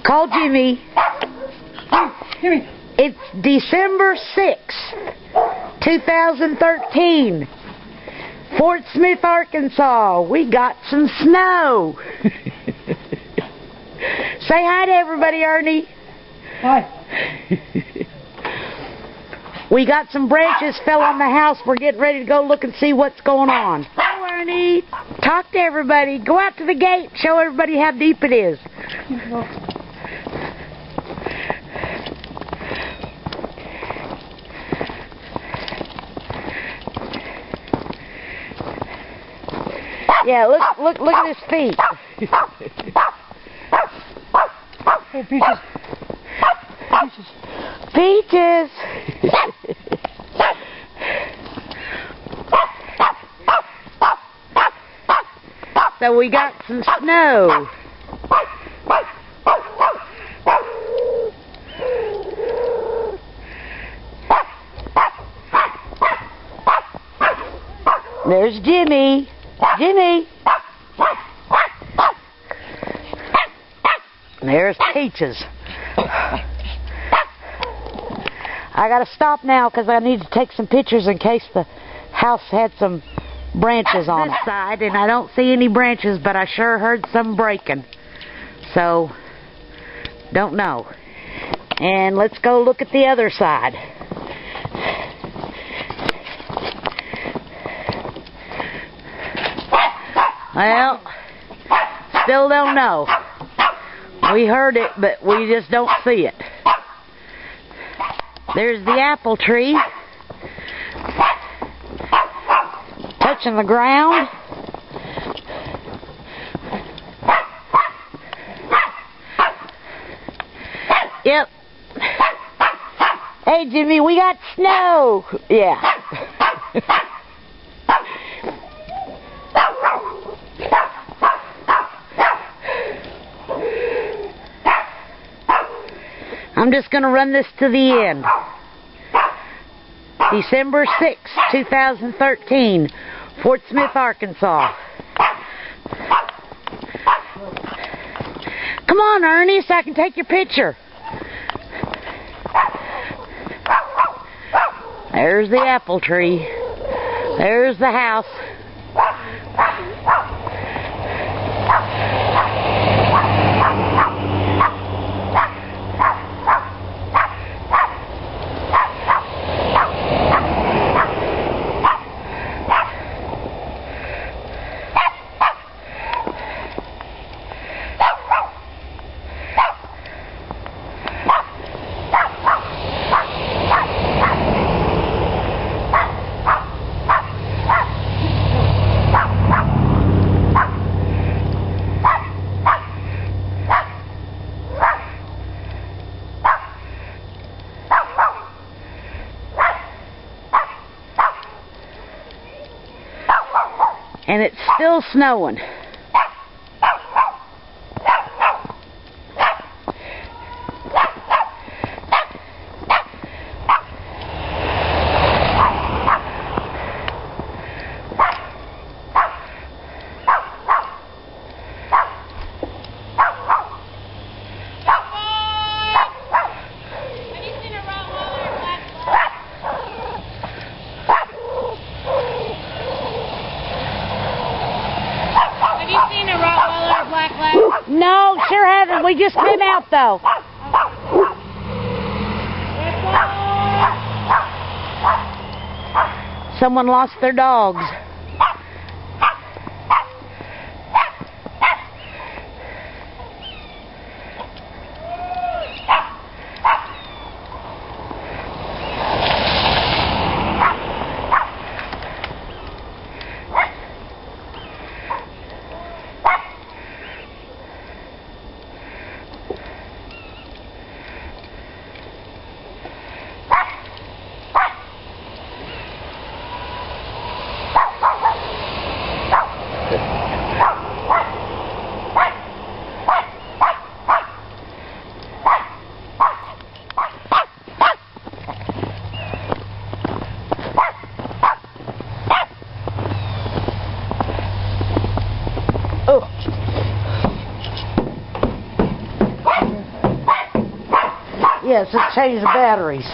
Call Jimmy. Jimmy. It's December 6th, 2013. Fort Smith, Arkansas. We got some snow. Say hi to everybody, Ernie. Hi. We got some branches fell on the house. We're getting ready to go look and see what's going on. Hello, Ernie. Talk to everybody. Go out to the gate. Show everybody how deep it is. Yeah, look at his feet. Hey, Peaches. Peaches. So we got some snow. There's Jimmy. Jimmy. There's Peaches. I gotta stop now because I need to take some pictures in case the house had some branches on this side, and I don't see any branches, but I sure heard some breaking. So, don't know. And let's go look at the other side. Well, still don't know. We heard it, but we just don't see it. There's the apple tree. Touching the ground. Yep. Hey, Jimmy, we got snow. Yeah. I'm just going to run this to the end. December 6th, 2013, Fort Smith, Arkansas. Come on, Ernie, so I can take your picture. There's the apple tree. There's the house. And it's still snowing. No, sure haven't. We just came out, though. Someone lost their dogs. Yes, let's change the batteries.